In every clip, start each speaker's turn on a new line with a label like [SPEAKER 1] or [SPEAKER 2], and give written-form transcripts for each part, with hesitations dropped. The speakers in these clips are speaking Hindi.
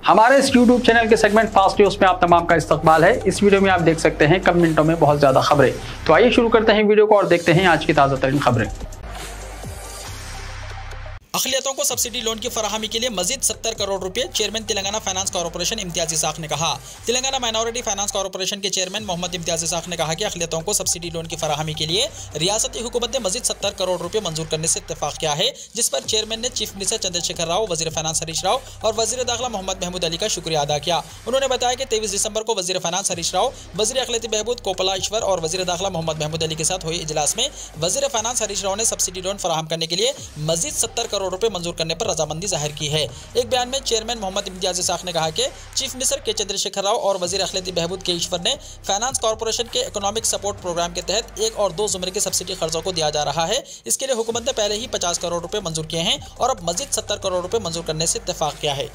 [SPEAKER 1] हमारे इस YouTube चैनल के सेगमेंट फास्ट न्यूज में आप तमाम का इस्तकबाल है। इस वीडियो में आप देख सकते हैं कम मिनटों में बहुत ज्यादा खबरें। तो आइए शुरू करते हैं वीडियो को और देखते हैं आज की ताजा तरीन खबरें।
[SPEAKER 2] अक़लियतों को सब्सिडी लोन की फराहमी के लिए मजीद 70 करोड़ रुपए, chairman Telangana finance corporation Imtiaz Isaq ने कहा। तेलंगाना माइनॉरिटी फाइनेंस कॉर्पोरेशन के चेयरमैन मोहम्मद इम्तियाज इसाक ने कहा कि अक़लियतों को सब्सिडी लोन की फराहमी के लिए रियासती हुकूमत ने मजीद 70 करोड़ रुपए मंजूर करने से इत्तेफाक किया है, जिस पर चेयरमैन ने चीफ मिनिस्टर चंद्रशेखर राव, वजीर फाइनेंस हरीश राव और वजीर दाखिला मोहम्मद महमूद अली का शुक्रिया अदा किया। उन्होंने बताया कि 23 दिसंबर को वजीर फाइनेंस हरीश राव, वजीर अक़लियती बहबूद कोपला ईश्वर और वजीर दाखिला मोहम्मद महमूद अली के साथ हुए इजलास में वजीर फाइनेंस हरीश राव ने सब्सिडी लोन फराहम करने के लिए मजीद 70 करोड़ रुपए मंजूर करने पर रजामंदी जाहिर की है। एक बयान में चेयरमैन मोहम्मद इम्तियाज इसाक ने कहा कि चीफ मिनिस्टर के चंद्रशेखर राव और वजीर अख़लियती बहबूद के ईश्वर ने फाइनेंस कॉर्पोरेशन के इकोनॉमिक सपोर्ट प्रोग्राम के तहत 1 और 2 ज़ुमरे के सब्सिडी कर्जों को दिया जा रहा है। इसके लिए हुकूमत ने पहले ही 50 करोड़ रुपए मंजूर किए हैं और अब मजीद 70 करोड़ रुपए मंजूर करने से इत्तेफाक किया है।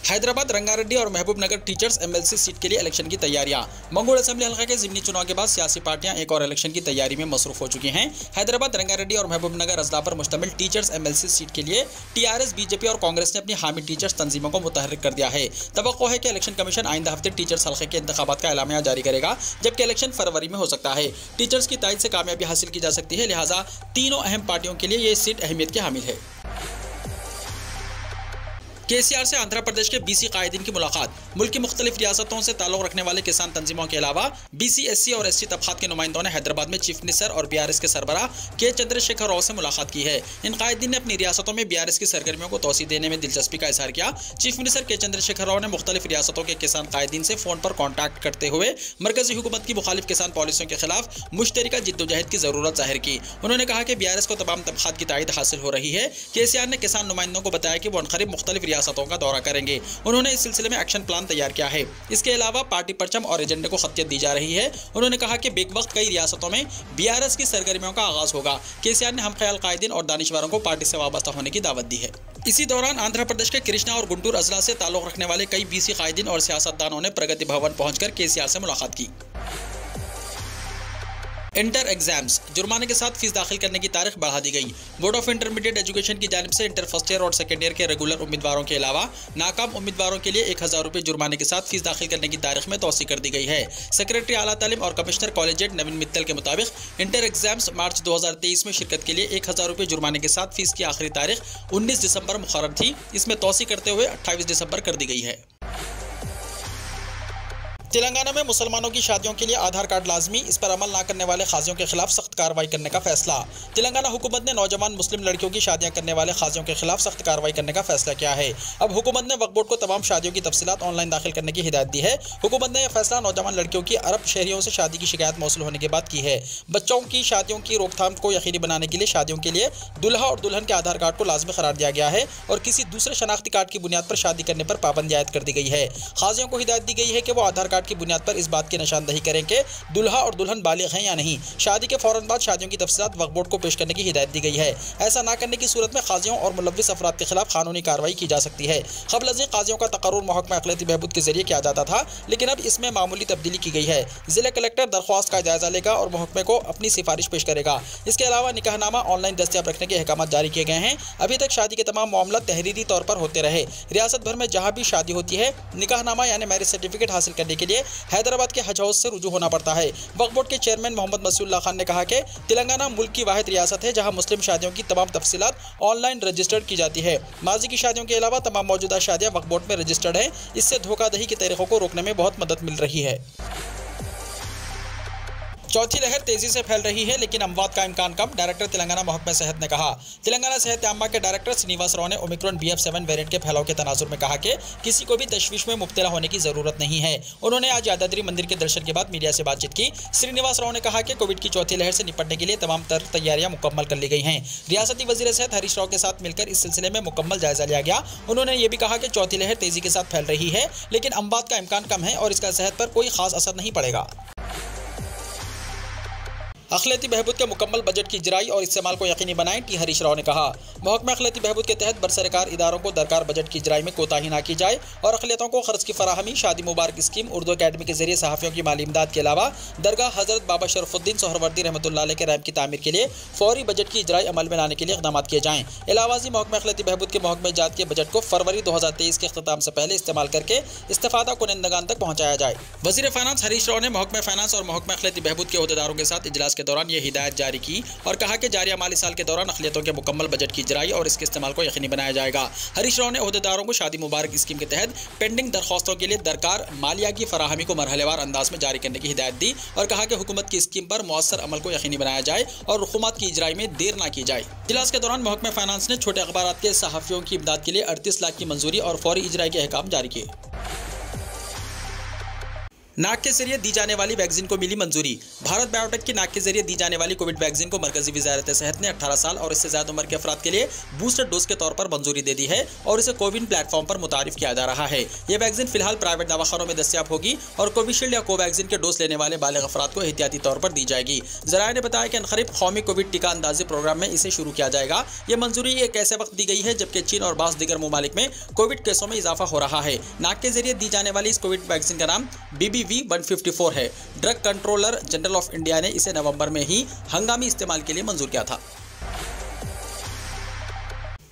[SPEAKER 2] हैदराबाद, रंगारेड्डी और महबूबनगर टीचर्स एमएलसी सीट के लिए इलेक्शन की तैयारियां। मंगोल असेंबली हल्का के ज़िमनी चुनाव के बाद सियासी पार्टियां एक और इलेक्शन की तैयारी में मसरूफ हो चुकी हैं। हैदराबाद, रंगारेड्डी और महबूबनगर अजला पर मुश्तमिल टीचर्स एमएलसी सीट के लिए टीआरएस, बीजेपी और कांग्रेस ने अपनी हामी टीचर्स तंजीमों को मुतहर्रिक कर दिया है। तवक्को है कि इलेक्शन कमीशन आइंदा हफ्ते टीचर्स हल्के के इंतखाबात का एलामिया जारी करेगा, जबकि इलेक्शन फरवरी में हो सकता है। टीचर्स की तायद से कामयाबी हासिल की जा सकती है, लिहाजा तीनों अहम पार्टियों के लिए ये सीट अहमियत की हामिल है। केसीआर से आंध्र प्रदेश के बीसी कायदीन की मुलाकात। मुल्क की मुख्तलिफ रियासतों से ताल्लुक रखने वाले किसान तंजीमों के अलावा बीसी, एससी और एसटी तबकात के नुमाइंदों ने हैदराबाद में चीफ मिनिस्टर और बीआरएस के सरबराह के चंद्रशेखर राव से मुलाकात की है। इन कायदीन ने अपनी रियासतों में बीआरएस की सरगर्मियों को तोसी देने में दिलचस्पी का इजहार किया। चीफ मिनिस्टर के चंद्रशेखर राव ने मुख्तलिफ रियासतों के किसान कायदीन से फोन पर कॉन्टैक्ट करते हुए मरकजी हुकूमत की मुखालिफ किसान पॉलिसियों के खिलाफ मुश्तरका जिद्दोजहद की जरूरत जाहिर की। उन्होंने कहा कि बीआरएस को तमाम तबकात की तायद हासिल हो रही है। केसीआर ने किसान नुमाइंदों को बताया कि वो अनकरीब मुख्तलिफ रियासतों का दौरा करेंगे। उन्होंने इस सिलसिले में एक्शन प्लान तैयार किया है। इसके अलावा पार्टी परचम और एजेंडे को खतियत दी जा रही है। उन्होंने कहा कि बेक वक्त कई रियासतों में बीआरएस की सरगर्मियों का आगाज होगा। केसीआर ने हम ख्याल कायदीन और दानिशवारों को पार्टी से वाबस्ता होने की दावत दी है। इसी दौरान आंध्र प्रदेश के कृष्णा और गुंटूर अजला से ताल्लुक रखने वाले कई बीसी कायदीन और सियासतदानों ने प्रगति भवन पहुंचकर केसीआर से मुलाकात की। इंटर एग्जाम्स, जुर्माने के साथ फीस दाखिल करने की तारीख बढ़ा दी गई। बोर्ड ऑफ इंटरमीडिएट एजुकेशन की जानिब से इंटर फर्स्ट ईयर और सेकेंड ईयर के रेगुलर उम्मीदवारों के अलावा नाकाम उम्मीदवारों के लिए 1000 रुपये जुर्माने के साथ फीस दाखिल करने की तारीख में तौसी कर दी गई है। सेक्रेटरी आला तालीम और कमिश्नर कॉलेजिएट नवीन मित्तल के मुताबिक इंटर एग्जाम्स मार्च 2023 में शिरकत के लिए 1000 रुपये जुर्माने के साथ फीस की आखिरी तारीख 19 दिसंबर मुकर्रर थी। इसमें तौसी करते हुए 28 दिसंबर कर दी गई है। तेलंगाना में मुसलमानों की शादियों के लिए आधार कार्ड लाजमी, इस पर अमल न करने वाले खाजियों के खिलाफ सख्त कार्रवाई करने का फैसला। तेलंगाना हुकूमत ने नौजवान मुस्लिम लड़कियों की शादियां करने वाले खाजियों के खिलाफ सख्त कार्रवाई करने का फैसला किया है। अब हुकूमत ने वक्फ बोर्ड को तमाम शादियों की तफसीलात ऑनलाइन दाखिल करने की हिदायत दी है। हुकूमत ने यह फैसला नौजवान लड़कियों की अरब शहरियों से शादी की शिकायत मौसूल होने के बाद की है। बच्चों की शादियों की रोकथाम को यकीनी बनाने के लिए शादियों के लिए दुल्हा और दुल्हन के आधार कार्ड को लाजमी करार दिया गया है और किसी दूसरे शनाख्ती कार्ड की बुनियाद पर शादी करने पर पाबंदी आयद कर दी गई है। खाजियों को हिदायत दी गई है कि वो आधार कार्ड की बुनियाद पर इस बात की निशानदही करें कि दुल्हा और दुल्हन बालिग हैं या नहीं। शादी के फौरन बाद शादियों की तफसीलात वक्फ बोर्ड को पेश करने की हिदायत दी गई है। ऐसा ना करने की सूरत में काजियों और मुलव्विस अफराद के खिलाफ कानूनी कार्रवाई की जा सकती है। क़ब्ल अज़ काजियों का तकर्रुर महकमा अक़लियती बहबूद के जरिए किया जाता था, लेकिन अब इसमें मामूली तब्दीली की गई है। जिला कलेक्टर दरख्वास्त का जायजा लेगा और महकमे को अपनी सिफारिश पेश करेगा। इसके अलावा निकाहनामा ऑनलाइन दस्तयाब रखने के अहकाम जारी किए गए हैं। अभी तक शादी के तमाम मामला तहरीरी तौर पर होते रहे। रियासत भर में जहाँ भी शादी होती है, निकाहनामा यानी मैरिज सर्टिफिकेट हासिल करने के लिए हैदराबाद के हज हाउस से रुजू होना पड़ता है। वक्फ बोर्ड के चेयरमैन मोहम्मद मसीउल्लाह खान ने कहा कि तेलंगाना मुल्क की वाहिद रियासत है जहां मुस्लिम शादियों की तमाम तफसीलात ऑनलाइन रजिस्टर्ड की जाती है। माजी की शादियों के अलावा तमाम मौजूदा शादियां वक्फ बोर्ड में रजिस्टर्ड है। इससे धोखाधड़ी के तरीकों को रोकने में बहुत मदद मिल रही है। चौथी लहर तेजी से फैल रही है, लेकिन अमवात का इम्कान कम, डायरेक्टर तेलंगाना महकमा सेहत ने कहा। तेलंगाना सेहत आम्मा के डायरेक्टर श्रीनिवास राव ने ओमिक्रॉन BF7 वेरिएंट के फैलाव के तनाजुर में कहा कि किसी को भी तशवीश में मुब्तला होने की जरूरत नहीं है। उन्होंने आज यादाद्री मंदिर के दर्शन के बाद मीडिया से बातचीत की। श्रीनिवास राव ने कहा कि कोविड की चौथी लहर से निपटने के लिए तमाम तैयारियां मुकम्मल कर ली गई हैं। रियासती वजीर सेहत हरीश राव के साथ मिलकर इस सिलसिले में मुकम्मल जायजा लिया गया। उन्होंने ये भी कहा कि चौथी लहर तेजी के साथ फैल रही है, लेकिन अमवात का इम्कान कम है और इसका सेहत पर कोई खास असर नहीं पड़ेगा। अखिलती बहबूद के मुकम्मल बजट की इजराई और इस्तेमाल को यकीनी बनाएं, टी हरीश राव ने कहा। महकमा अखिलती बहबूद के तहत बरसरकार इदारों को दरकार बजट की इजराई में कोताही न की जाए और अखिलतों को खर्च की फराहमी, शादी मुबारक स्कीम, उर्दू अकेडमी के जरिए सहाफ़ियों की माली इमदाद के अलावा दरगाह हजरत बाबा शरफुद्दीन सोहरवर्दी रहमतुल्लाह अलैह के रैंप की तामीर के लिए फौरी बजट की इजराई अमल में लाने के लिए इक़दाम किए जाएँ। इलावाज़ी महकमा अखिलती बहबूद के महकमे जात के बजट को फरवरी 2023 के अख्ताम से पहले इस्तेमाल करके इस्तेफादा कुनंदगान तक पहुँचाया जाए। वज़ीर फाइनेंस हरीश राव ने महकमा फाइनेंस और महकमा अखिलती बहबूद के अहदेदारों के साथ इजलास के दौरान ये हिदायत जारी की और कहा कि जारिया माली साल के दौरान अखिलियतों के मुकम्मल बजट की इजराई और इसके इस्तेमाल को यकीनी बनाया जाएगा। हरीश राव ने अहदेदारों को शादी मुबारक स्कीम के तहत पेंडिंग दरख्वास्तों के लिए दरकार मालिया की फराहमी को मरहलेवार अंदाज में जारी करने की हिदायत दी और कहा कि हुकूमत की स्कीम पर मौसर अमल को यकीनी बनाया जाए और रुकूमात की इजराई में देर न की जाए। इजलास के दौरान महकमा फाइनेंस ने छोटे अखबारात के सहाफ़ियों की इमदाद के लिए 38 लाख की मंजूरी और फौरी इजराई के अहकाम जारी किए। नाक के जरिए दी जाने वाली वैक्सीन को मिली मंजूरी। भारत बायोटेक की नाक के जरिए दी जाने वाली कोविड वैक्सीन को मरकजी वजारत सेहत ने 18 साल और इससे ज्यादा उम्र के अफराद के लिए बूस्टर डोज के तौर पर मंजूरी दे दी है और इसे कोविन प्लेटफॉर्म पर मुतारिफ किया जा रहा है। यह वैक्सीन फिलहाल प्राइवेट दवाखानों में दस्तियाब होगी और कोविशील्ड या कोवैक्सीन के डोज लेने वाले बालिग अफराद को एहतियाती तौर पर दी जाएगी। जराये ने बताया कि अनकरीब कौमी कोविड टीका अंदाजी प्रोग्राम में इसे शुरू किया जाएगा। यह मंजूरी एक ऐसे वक्त दी गई है जबकि चीन और बाज़ दीगर ममालिक में कोविड केसों में इजाफा हो रहा है। नाक के जरिए दी जाने वाली इस कोविड वैक्सीन का नाम BBV-154 है। Drug controller general of India ने इसे नवंबर में ही हंगामी इस्तेमाल के लिए मंजूर किया था।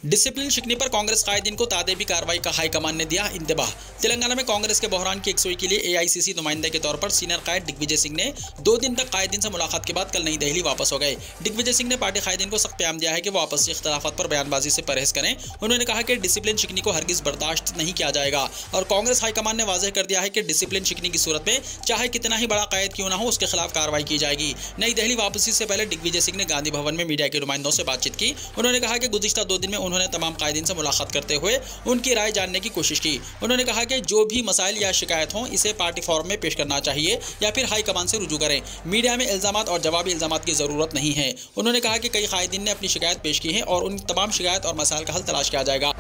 [SPEAKER 2] डिसिप्लिन शिकनी पर कांग्रेस कायदीन को तादेबी कार्रवाई का हाईकमान ने दिया इंतबाह। तेलंगाना में कांग्रेस के बहरान की यकसुई के लिए AICC नुमाइंदे के तौर पर सीनियर कायद दिग्विजय सिंह ने 2 दिन तक कायदीन से मुलाकात के बाद कल नई दिल्ली वापस हो गए। दिग्विजय सिंह ने पार्टी कायदीन को सख्त प्याम दिया है कि वो आपसी इख्तलाफात पर बयानबाजी से परहेज करें। उन्होंने कहा कि डिसिप्लिन शिकनी को हरगिज बर्दाश्त नहीं किया जाएगा और कांग्रेस हाईकमान ने वाज़ेह कर दिया है कि डिसिप्लिन शिकनी की सूरत में चाहे कितना ही बड़ा कायद क्यों ना हो, उसके खिलाफ कार्रवाई की जाएगी। नई दिल्ली वापसी से पहले दिग्विजय सिंह ने गांधी भवन में मीडिया के नुमाइंदों से बातचीत की। उन्होंने कहा कि गुज़िश्ता 2 दिन में उन्होंने तमाम कायदीन मुलाकात करते हुए उनकी राय जानने की कोशिश की। उन्होंने कहा कि जो भी मसाइल या शिकायत हों इसे पार्टी फोरम में पेश करना चाहिए या फिर हाई कमान से रुजू करें। मीडिया में इल्जामात और जवाबी इल्जामात की जरूरत नहीं है। उन्होंने कहा कि कई कायदीन ने अपनी शिकायत पेश की है और उन तमाम शिकायत और मसाइल का हल तलाश किया जाएगा।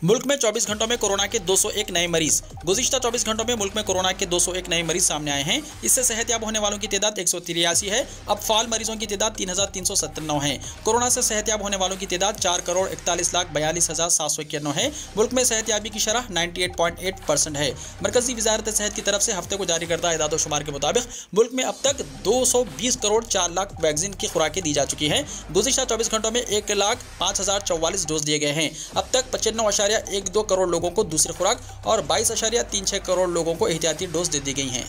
[SPEAKER 2] मुल्क में 24 घंटों में कोरोना के 201 नए मरीज। गुज़िश्ता 24 घंटों में मुल्क में कोरोना के 201 नए मरीज सामने आए हैं। इससे सेहतयाब होने वालों की तादाद 183 है। अब फाल मरीजों की तादाद 3397 है। कोरोना से सेहतयाब होने वालों की तादाद 4,41,42,791 है। मुल्क में सेहतयाबी की शरह 98.8% है। मरकजी वजारत सेहत की तरफ से हफ्ते को जारी करदा इदाद-ओ-शुमार के मुताबिक मुल्क में अब तक 220 करोड़ 4 लाख वैक्सीन की खुराकें दी जा चुकी हैं। गुज़िश्ता 24 घंटों में 1,05,044 डोज दिए गए हैं। अब तक 95.12 करोड़ लोगों को दूसरी खुराक और 22.36 करोड़ लोगों को एहतियाती डोज दे दी गई हैं।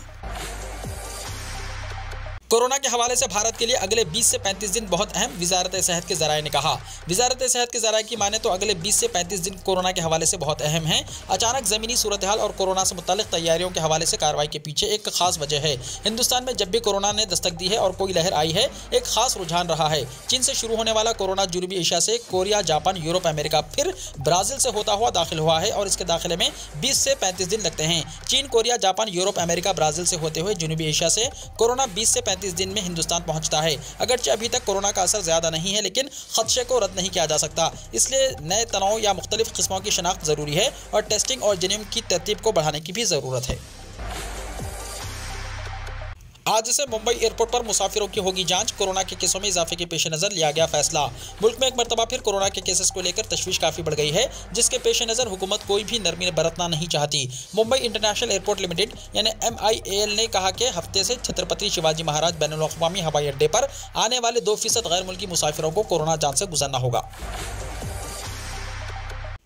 [SPEAKER 2] कोरोना के हवाले से भारत के लिए अगले 20 से 35 दिन बहुत अहम, वजारत सेहत के ज़राए ने कहा। वजारत सेहत के ज़राए की माने तो अगले 20 से 35 दिन कोरोना के हवाले से बहुत अहम हैं। अचानक ज़मीनी सूरत हाल और कोरोना से मुताल्लिक़ तैयारियों के हवाले से कार्रवाई के पीछे एक खास वजह है। हिंदुस्तान में जब भी कोरोना ने दस्तक दी है और कोई लहर आई है, एक खास रुझान रहा है। चीन से शुरू होने वाला कोरोना जनूबी एशिया से कोरिया, जापान, यूरोप, अमेरिका, फिर ब्राज़ील से होता हुआ दाखिल हुआ है और इसके दाखिले में 20 से 35 दिन लगते हैं। चीन, Korea, Japan, Europe, America, Brazil से होते हुए जनूबी एशिया से कोरोना 20 से 35 दिन में हिंदुस्तान पहुंचता है। अगरचे अभी तक कोरोना का असर ज्यादा नहीं है, लेकिन खदशे को रद्द नहीं किया जा सकता। इसलिए नए तनाव या मुख्तलिफ किस्मों की शनाख्त जरूरी है और टेस्टिंग और जीनोम की तरतीब को बढ़ाने की भी जरूरत है। आज से मुंबई एयरपोर्ट पर मुसाफिरों की होगी जांच। कोरोना के केसों में इजाफे के पेश नज़र लिया गया फैसला। मुल्क में एक मरतबा फिर कोरोना के केसेस को लेकर तशवीश काफ़ी बढ़ गई है, जिसके पेश नज़र हुकूमत कोई भी नरमी बरतना नहीं चाहती। मुंबई इंटरनेशनल एयरपोर्ट लिमिटेड यानी MIAL ने कहा कि हफ्ते से छत्रपति शिवाजी महाराज बैनुल-अक़वामी हवाई अड्डे पर आने वाले 2% गैर मुल्की मुसाफिरों को कोरोना जांच से गुजरना होगा।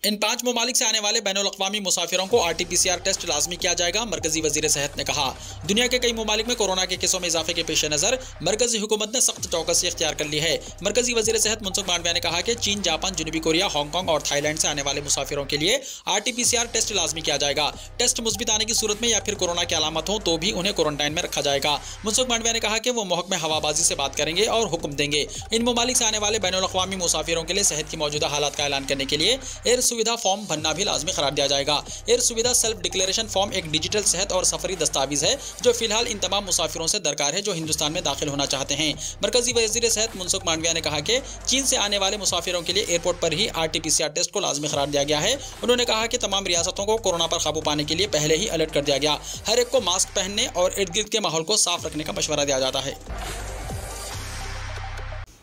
[SPEAKER 2] इन 5 ममालिक से आने वाले बैनुल-अक़वामी मुसाफिरों को RT-PCR टेस्ट लाजमी किया जाएगा, मरकजी वज़ीर सेहत ने कहा। दुनिया के कई ममालिक में कोरोना के केसों में इजाफे के पेश नज़र मरकजी हुकूमत ने सख्त चौकसी इख्तियार कर ली है। मरकजी वज़ीर सेहत मनसुख मांडविया ने कहा कि चीन, जापान, जनूबी कोरिया, हांगकांग और थाईलैंड से आने वाले मुसाफिरों के लिए RT-PCR टेस्ट लाजमी किया जाएगा। टेस्ट मुस्बित आने की सूरत में या फिर कोरोना की अलामत हो तो भी उन्हें क्वारंटाइन में रखा जाएगा। मनसुख मांडविया ने कहा कि वो महकमे हवाबाजी से बात करेंगे और हुक्म देंगे। इन ममालिक से आने वाले बैनुल-अक़वामी मुसाफिरों के लिए सेहत की मौजूदा हालात का ऐलान करने के लिए एयर सुविधा फॉर्म भरना भी लाजमी करार दिया जाएगा। एयर सुविधा सेल्फ डिक्लेरेशन फॉर्म एक डिजिटल सेहत और सफरी दस्तावेज है जो फिलहाल इन तमाम मुसाफिरों से दरकार है जो हिंदुस्तान में दाखिल होना चाहते हैं। मरकजी वजीर सेहत मनसुख मांडविया ने कहा कि चीन से आने वाले मुसाफिरों के लिए एयरपोर्ट पर ही RT-PCR टेस्ट को लाजमी करार दिया गया है। उन्होंने कहा कि तमाम रियासतों को कोरोना पर काबू पाने के लिए पहले ही अलर्ट कर दिया गया। हर एक को मास्क पहनने और इर्द गिर्द के माहौल को साफ रखने का मशवरा दिया जाता है।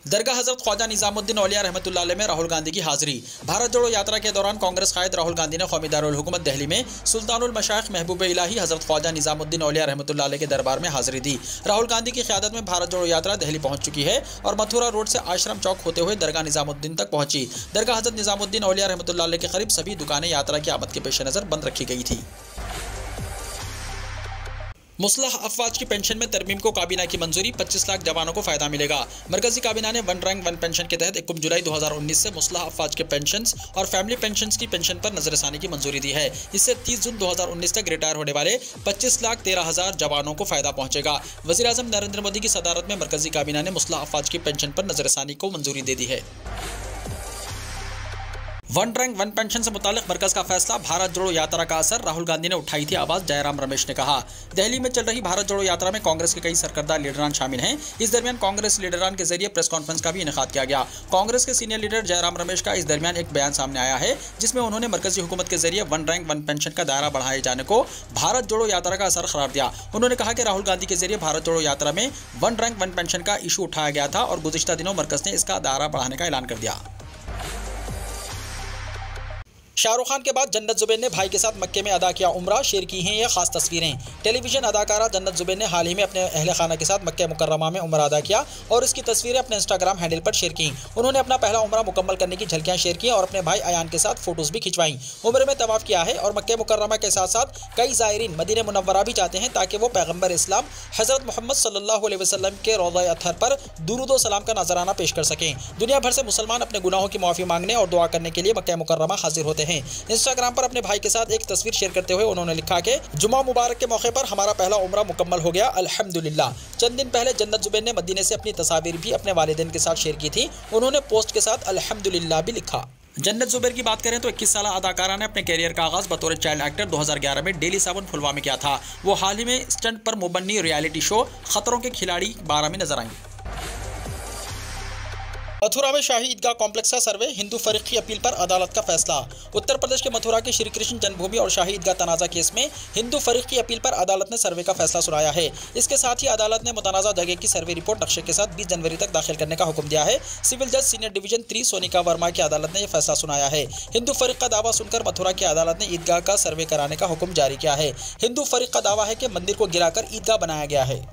[SPEAKER 2] दरगाह हजरत ख्वाजा निजामुद्दीन औलिया रहमतुल्लाह अलैह में राहुल गांधी की हाजिरी। भारत जोड़ो यात्रा के दौरान कांग्रेस कायद राहुल गांधी ने कौमी दारुल हुकूमत दिल्ली में सुल्तानुल मशाइख महबूब इलाही हजरत ख्वाजा निजामुद्दीन औलिया रहमतुल्लाह अलैह के दरबार में हाजिरी दी। राहुल गांधी की क़यादत में भारत जोड़ो यात्रा दिल्ली पहुंच चुकी है और मथुरा रोड से आश्रम चौक होते हुए दरगाह निजामुद्दीन तक पहुंची। दरगाह हजरत निजामुद्दीन औलिया रहमतुल्लाह अलैह के करीब सभी दुकानें यात्रा की आमद के पेश नज़र बंद रखी गई थी। मुस्लह अफवाज की पेंशन में तरमीम को काबीना की मंजूरी, 25 लाख जवानों को फायदा मिलेगा। मरकजी काबीना ने वन रैंक वन पेंशन के तहत 1 जुलाई 2019 से मुस्लह अफवाज के पेंशन और फैमिली पेंशन की पेंशन पर नजरसानी की मंजूरी दी है। इससे 30 जून 2019 तक रिटायर होने वाले 25,13,000 जवानों को फायदा पहुंचेगा। वज़ीर-ए-आज़म नरेंद्र मोदी की सदारत में मरकजी काबीना ने मुस्लह अफवाज की पेंशन पर नजरसानी को मंजूरी दे दी है। वन रैंक वन पेंशन से मुतालिक मरकज का फैसला, भारत जोड़ो यात्रा का असर, राहुल गांधी ने उठाई थी आवाज, जयराम रमेश ने कहा। दिल्ली में चल रही भारत जोड़ो यात्रा में कांग्रेस के कई सरकर्दा लीडरान शामिल हैं। इस दरमियान कांग्रेस लीडरान के जरिए प्रेस कॉन्फ्रेंस का भी इनेकाद किया गया। कांग्रेस के सीनियर लीडर जयराम रमेश का इस दरमियान एक बयान सामने आया है जिसमें उन्होंने मरकजी हुकूमत के जरिए वन रैंक वन पेंशन का दायरा बढ़ाए जाने को भारत जोड़ो यात्रा का असर करार दिया। उन्होंने कहा कि राहुल गांधी के जरिए भारत जोड़ो यात्रा में वन रैंक वन पेंशन का इशू उठाया गया था और गुज़िश्ता दिनों मरकज ने इसका दायरा बढ़ाने का ऐलान कर दिया। शाहरुख खान के बाद जन्नत जुबैर ने भाई के साथ मक्के में अदा किया उम्रा, शेयर की हैं ये खास तस्वीरें। टेलीविजन अदाकारा जन्नत जुबैर ने हाल ही में अपने अहले खाना के साथ मक्के मुकर्रमा में उम्रा अदा किया और इसकी तस्वीरें अपने इंस्टाग्राम हैंडल पर शेयर की। उन्होंने अपना पहला उम्रा मुकम्मल करने की झलकियां शेयर की और अपने भाई अयान के साथ फोटोज भी खिंचवाई। उम्रे में तवाफ किया है और मक्के मुकर्रमा के साथ साथ कई ज़ायरीन मदीना मुनव्वरा भी जाते हैं ताकि वो पैगम्बर इस्लाम हज़रत मोहम्मद सल्लल्लाहु अलैहि वसल्लम के रौज़ा अतहर पर दुरूद व सलाम का नजराना पेश कर सकें। दुनिया भर से मुसलमान अपने गुनाहों की माफ़ी मांगने और दुआ करने के लिए मक्का मुकर्रमा हाजिर होते हैं। इंस्टाग्राम पर अपने भाई के साथ एक तस्वीर शेयर करते हुए उन्होंने लिखा कि जुमा मुबारक के मौके पर हमारा पहला उम्रा मुकम्मल हो गया, अल्हम्दुलिल्लाह। चंद दिन पहले जन्नत जुबैर ने मदीने से अपनी तस्वीर भी अपने वालिदैन के साथ शेयर की थी। उन्होंने पोस्ट के साथ अल्हम्दुलिल्लाह भी लिखा। जन्नत जुबैर की बात करें तो 21 साल अदाकारा ने अपने कैरियर का आगाज बतौर चाइल्ड एक्टर 2011 में डेली 7 फुलवा में किया था। वो हाल ही में स्टंट पर मुबन्नी रियलिटी शो खतरों के खिलाड़ी 12 में नजर आई। मथुरा में शाही ईदगाह कॉम्प्लेक्स का सर्वे, हिंदू फरीक की अपील पर अदालत का फैसला। उत्तर प्रदेश के मथुरा के श्री कृष्ण जन्मभूमि और शाही ईदगाह तनाज़ा केस में हिंदू फरीक की अपील पर अदालत ने सर्वे का फैसला सुनाया है। इसके साथ ही अदालत ने मुतनाज़ा जगह की सर्वे रिपोर्ट नक्शे के साथ 20 जनवरी तक दाखिल करने का हुक्म दिया है। सिविल जज सीनियर डिवीजन 3 सोनिका वर्मा की अदालत ने यह फैसला सुनाया है। हिंदू फरीक का दावा सुनकर मथुरा की अदालत ने ईदगाह का सर्वे कराने का हुक्म जारी किया है। हिंदू फरीक का दावा है कि मंदिर को गिराकर ईदगाह बनाया गया है।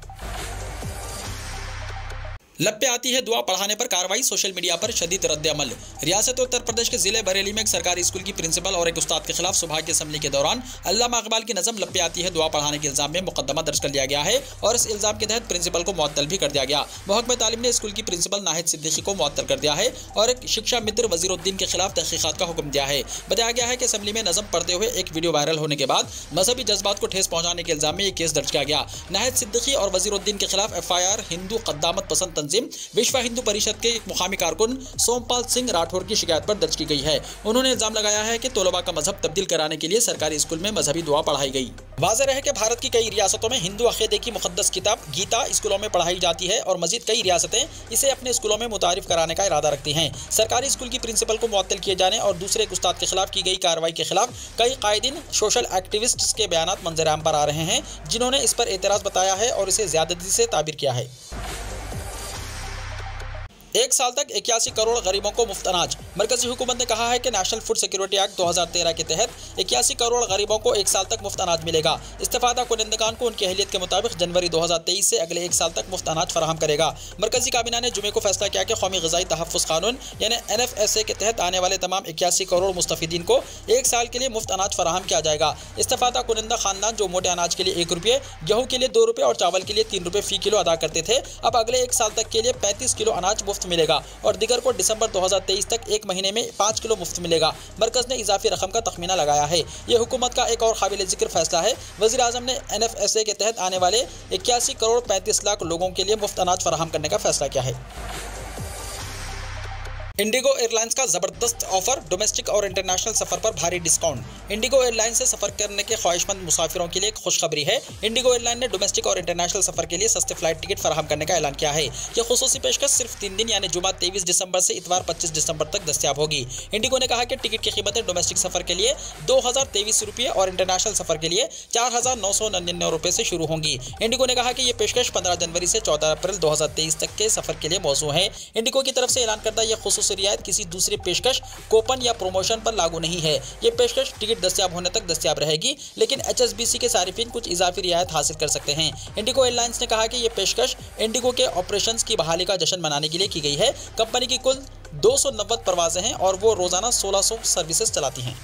[SPEAKER 2] लब पे आती है दुआ पढ़ाने पर कार्रवाई, सोशल मीडिया पर शदीद रद्द अमल। रियासत उत्तर प्रदेश के जिले बरेली में एक सरकारी स्कूल की प्रिंसिपल और एक उस्ताद के खिलाफ सुबह की असम्बली के दौरान अल्लामा इकबाल की नज़म लब पे आती है दुआ पढ़ाने के इल्जाम में मुकदमा दर्ज कर लिया गया है और इस इल्जाम के तहत प्रिंसिपल को मुअत्तल भी कर दिया गया। महकमा तालीम ने स्कूल की प्रिंसिपल नाहिद सिद्दीकी को मुअत्तल कर दिया है और एक शिक्षा मित्र वजीरुद्दीन के खिलाफ तहकीकात का हुक्म दिया है। बताया गया है कि असम्बली में नज़म पढ़ते हुए एक वीडियो वायरल होने के बाद मजहबी जज्बात को ठेस पहुंचाने के इल्जाम में ये केस दर्ज किया गया। नाहिद सिद्दीकी और वजीरुद्दीन के खिलाफ FIR हिंदू कद्दामत पसंद तंजीम विश्व हिंदू परिषद के एक मुकामी कारकुन सोमपाल सिंह राठौर की शिकायत पर दर्ज की गई है। उन्होंने इल्जाम लगाया है कि तलबा का मजहब तब्दील कराने के लिए सरकारी स्कूल में मजहबी दुआ पढ़ाई गई। वाज़ेह है कि भारत की कई रियासतों में हिंदू अक़ीदे की मुक़द्दस किताब गीता स्कूलों में पढ़ाई जाती है और मजीद कई रियासतें इसे अपने स्कूलों में मुतारिफ कराने का इरादा रखती हैं। सरकारी स्कूल की प्रिंसिपल को मुअत्तल किए जाने और दूसरे एक उस्ताद के खिलाफ की गई कार्रवाई के खिलाफ कई कायदीन सोशल एक्टिविस्ट्स के बयान मंजर आम पर आ रहे हैं जिन्होंने इस पर एतराज़ बताया है और इसे ज़्यादती से ताबीर किया है। एक साल तक 81 करोड़ गरीबों को मुफ्त अनाज। मरकजी हुकूमत ने कहा है कि नेशनल फूड सिक्योरिटी एक्ट 2013 के तहत 81 करोड़ गरीबों को एक साल तक मुफ्त अनाज मिलेगा। इस्तेफादा कुनिंदगान को उनकी अहलियत के मुताबिक जनवरी 2023 से अगले एक साल तक मुफ्त अनाज फराहम करेगा। मरकजी काबीना ने जुमे को फैसला किया कि कौमी ग़िज़ाई तहफ़्फ़ुज़ क़ानून यानी NFSA के तहत आने वाले तमाम 81 करोड़ मुस्तफ़ीदीन को एक साल के लिए मुफ्त अनाज फराहम किया जाएगा। इस्तेफादा कुनिंदा खानदान जो मोटे अनाज के लिए 1 रुपये, गेहूँ के लिए 2 रुपये और चावल के लिए 3 रुपये फ़ी किलो अदा करते थे, अब अगले एक साल तक के लिए 35 किलो अनाज मुफ्त मिलेगा और दिगर को दिसंबर 2023 तक एक महीने में 5 किलो मुफ्त मिलेगा। मरकज ने इजाफी रकम का तखमीना लगाया है। ये हुकूमत का एक और काबिल जिक्र फैसला है। वज़ीर आज़म ने NFSA के तहत आने वाले 81 करोड़ 35 लाख लोगों के लिए मुफ्त अनाज फराहम करने का फैसला किया है। इंडिगो एयरलाइंस का जबरदस्त ऑफर, डोमेस्टिक और इंटरनेशनल सफर पर भारी डिस्काउंट। इंडिगो एयरलाइन से सफर करने के ख्वाहिशमंद मुसाफिरों के लिए एक खुशखबरी है। इंडिगो एयरलाइन ने डोमेस्टिक और इंटरनेशनल सफर के लिए सस्ते फ्लाइट टिकट फराहम करने का ऐलान किया है। यह खुसूसी पेशकश सिर्फ 3 दिन यानी जुमा 23 दिसंबर से इतवार 25 दिसंबर तक दस्तयाब होगी। इंडिगो ने कहा कि टिकट की कीमतें डोमेस्टिक सफर के लिए 2023 रुपये और इंटरनेशनल सफर के लिए 4999 रुपये से शुरू होंगी। इंडिगो ने कहा कि यह पेशकश 15 जनवरी से 14 अप्रैल 2023 तक के सफर के लिए मौजू है। इंडिगो की तरफ से ऐलान करदा यह खुसूसी रियायत किसी दूसरी पेशकश, कूपन या प्रमोशन पर लागू नहीं है। ये पेशकश टिकट दस्तयाब होने तक दस्तयाब रहेगी, लेकिन HSBC के सारिफिन कुछ इजाफी रियायत हासिल कर सकते हैं। इंडिगो एयरलाइंस ने कहा कि ये पेशकश इंडिगो के ऑपरेशंस की बहाली का जश्न मनाने के लिए की गई है। कंपनी की कुल 290 परवाजें हैं और वो रोजाना 1600 सर्विसेज चलाती हैं।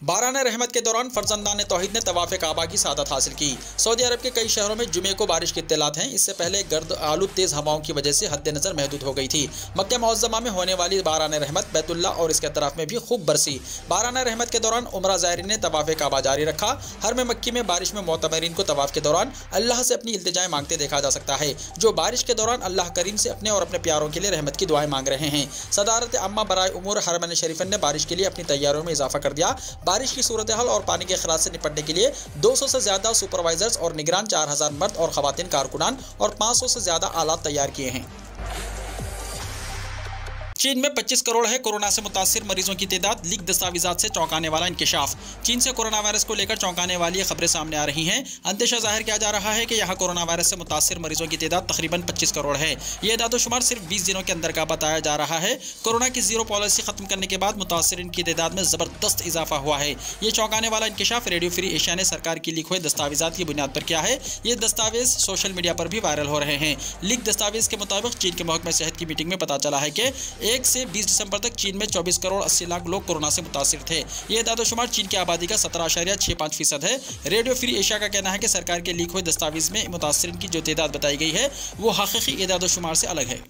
[SPEAKER 2] बारान रहमत के दौरान फर्जंदान तौहीद ने तवाफ़ काबा की सादत हासिल की। सऊदी अरब के कई शहरों में जुमे को बारिश की इत्तलात हैं। इससे पहले गर्द आलूद तेज़ हवाओं की वजह से हद नज़र महदूद हो गई थी। मक्का मुअज़्ज़मा में होने वाली बारान रहमत बैतुल्ला और इसके अतराफ में भी खूब बरसी। बारान रहमत के दौरान उमरा ज़ायरीन ने तवाफ़ काबा जारी रखा। हर में मक्की में बारिश में मोतमरीन को तवाफ़ के दौरान अल्लाह से अपनी इल्तिजाएं मांगते देखा जा सकता है, जो बारिश के दौरान अल्लाह करीम से अपने और अपने प्यारों के लिए रहमत की दुआएं मांग रहे हैं। सदारत अम्मा बराए उमूर हरमैन शरीफन ने बारिश के लिए अपनी तैयारियों में इजाफा कर दिया। बारिश की सूरत हाल और पानी के खराज से निपटने के लिए 200 से ज्यादा सुपरवाइजर्स और निगरान, 4000 मर्द और खवातीन कारकुनान और 500 से ज्यादा आलात तैयार किए हैं। चीन में 25 करोड़ है कोरोना से मुतासिर मरीजों की तादाद, लीक दस्तावेजात से चौंकाने वाला इंकिशाफ। चीन से कोरोना वायरस को लेकर चौंकाने वाली खबरें सामने आ रही हैं। अंदेशा जाहिर किया जा रहा है कि यहाँ कोरोना वायरस से मुतासिर मरीजों की तादाद तकरीबन 25 करोड़ है। ये दादोशुमार सिर्फ 20 दिनों के अंदर का बताया जा रहा है। कोरोना की जीरो पॉलिसी खत्म करने के बाद मुतासिरीन की तादाद में जबरदस्त इजाफा हुआ है। ये चौंकाने वाला इंकिशाफ रेडियो फ्री एशिया ने सरकार की लीक हुए दस्तावेजात की बुनियाद पर किया है। ये दस्तावेज सोशल मीडिया पर भी वायरल हो रहे हैं। लीक दस्तावेज के मुताबिक चीन के महकमा सेहत की मीटिंग में पता चला है कि 1 से 20 दिसंबर तक चीन में 24 करोड़ 80 लाख लोग कोरोना से मुतासिर थे। ये दादोशुमार चीन की आबादी का 17.65% है। रेडियो फ्री एशिया का कहना है कि सरकार के लीक हुए दस्तावेज में मुतासिरीन की जो तादाद बताई गई है वो हकीकी दादोशुमार से अलग है।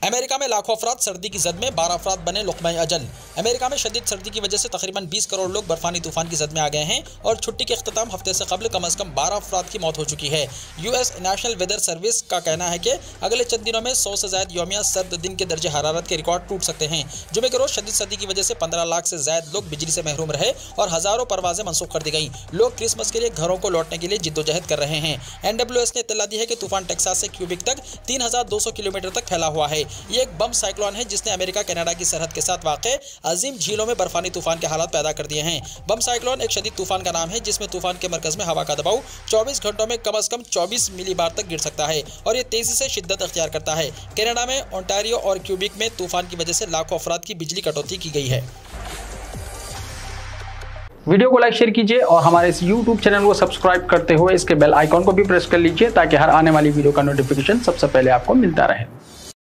[SPEAKER 2] अमेरिका में लाखों अफराद सर्दी की जद में, 12 अफराद बने लुक़्मा-ए अजल। अमेरिका में शदीद सर्दी की वजह से तकरीबन 20 करोड़ लोग बर्फानी तूफान की जद में आ गए हैं और छुट्टी के अख्ताम हफ्ते से कबल कम अज़ कम 12 अफराद की मौत हो चुकी है। US नेशनल वेदर सर्विस का कहना है कि अगले चंद दिनों में 100 से ज़्यादा यौमिया सर्द दिन के दर्जे हरारत के रिकॉर्ड टूट सकते हैं। जुमे के रोज़ शदीद सर्दी की वजह से 15 लाख से ज़्यादा लोग बिजली से महरूम रहे और हज़ारों परवाजें मनसूख कर दी गई। लोग क्रिसमस के लिए घरों को लौटने के लिए जिद्दोजहद कर रहे हैं। NWS ने इत्तला दी है कि तूफान टेक्सास से क्यूबिक तक 3200 किलोमीटर तक फैला हुआ है। ये एक बम साइक्लोन है जिसने अमेरिका कनाडा की सरहद के साथ वाक़े अजीम झीलों में बर्फानी तूफान के हालात पैदा कर दिए हैं। बम साइक्लोन एक शदीद तूफान का नाम है जिसमें तूफान के मरकज में हवा का दबाव 24 घंटों में कम से कम 24 मिलीबार तक गिर सकता है और ये तेजी से शिद्दत अख्तियार करता है। कनाडा में ओंटारियो और क्यूबिक में तूफान की वजह से लाखों अफराद की बिजली कटौती की गई है।
[SPEAKER 1] वीडियो को लाइक शेयर कीजिए और हमारे इस YouTube चैनल को सब्सक्राइब करते हुए इसके बेल आइकॉन को भी प्रेस कर लीजिए ताकि हर आने वाली वीडियो का नोटिफिकेशन सबसे पहले आपको मिलता रहे।